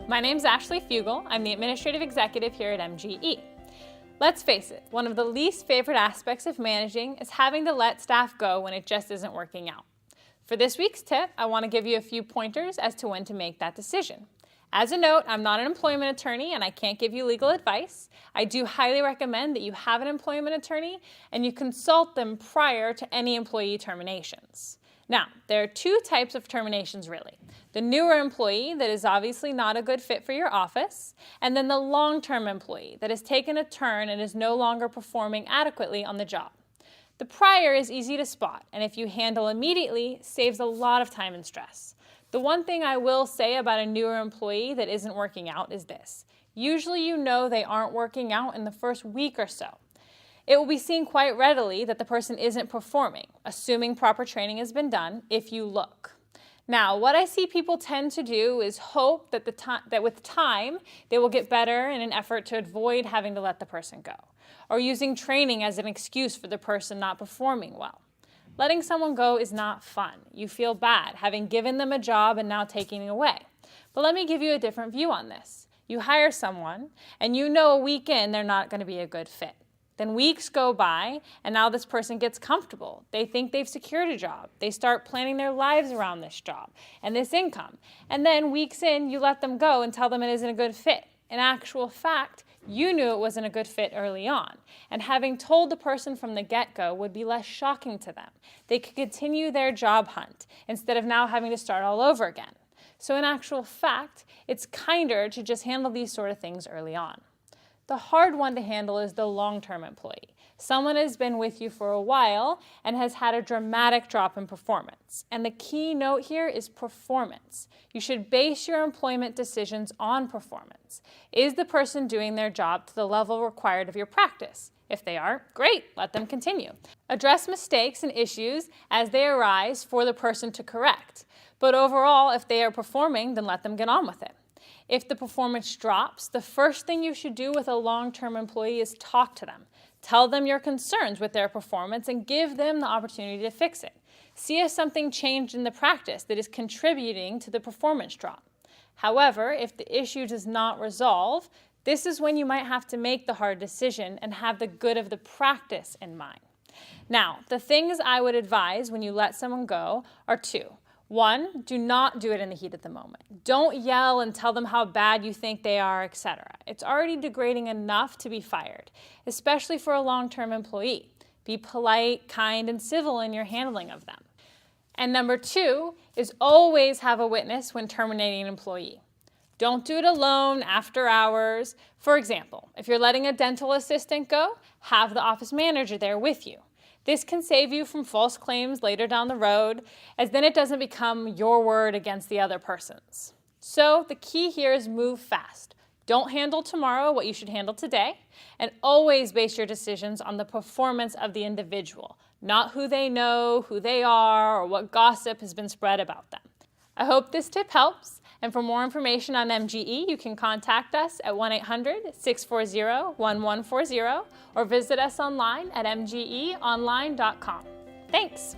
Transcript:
My name's Ashley Fuegel. I'm the Administrative Executive here at MGE. Let's face it, one of the least favorite aspects of managing is having to let staff go when it just isn't working out. For this week's tip, I want to give you a few pointers as to when to make that decision. As a note, I'm not an employment attorney and I can't give you legal advice. I do highly recommend that you have an employment attorney and you consult them prior to any employee terminations. Now, there are two types of terminations really. The newer employee that is obviously not a good fit for your office, and then the long-term employee that has taken a turn and is no longer performing adequately on the job. The prior is easy to spot, and if you handle immediately, saves a lot of time and stress. The one thing I will say about a newer employee that isn't working out is this. Usually you know they aren't working out in the first week or so. It will be seen quite readily that the person isn't performing, assuming proper training has been done, if you look. Now, what I see people tend to do is hope that with time they will get better in an effort to avoid having to let the person go, or using training as an excuse for the person not performing well. Letting someone go is not fun. You feel bad having given them a job and now taking it away. But let me give you a different view on this. You hire someone and you know a week in they're not going to be a good fit. Then weeks go by and now this person gets comfortable. They think they've secured a job. They start planning their lives around this job and this income. And then weeks in, you let them go and tell them it isn't a good fit. In actual fact, you knew it wasn't a good fit early on, and having told the person from the get-go would be less shocking to them. They could continue their job hunt instead of now having to start all over again. So in actual fact, it's kinder to just handle these sort of things early on. The hard one to handle is the long-term employee. Someone has been with you for a while and has had a dramatic drop in performance. And the key note here is performance. You should base your employment decisions on performance. Is the person doing their job to the level required of your practice? If they are, great, let them continue. Address mistakes and issues as they arise for the person to correct. But overall, if they are performing, then let them get on with it. If the performance drops, the first thing you should do with a long-term employee is talk to them. Tell them your concerns with their performance and give them the opportunity to fix it. See if something changed in the practice that is contributing to the performance drop. However, if the issue does not resolve, this is when you might have to make the hard decision and have the good of the practice in mind. Now, the things I would advise when you let someone go are two. One, do not do it in the heat of the moment. Don't yell and tell them how bad you think they are, etc. It's already degrading enough to be fired, especially for a long-term employee. Be polite, kind, and civil in your handling of them. And number two is always have a witness when terminating an employee. Don't do it alone after hours. For example, if you're letting a dental assistant go, have the office manager there with you. This can save you from false claims later down the road, as then it doesn't become your word against the other person's. So the key here is move fast. Don't handle tomorrow what you should handle today, and always base your decisions on the performance of the individual, not who they know, who they are, or what gossip has been spread about them. I hope this tip helps, and for more information on MGE, you can contact us at 1-800-640-1140 or visit us online at mgeonline.com. Thanks!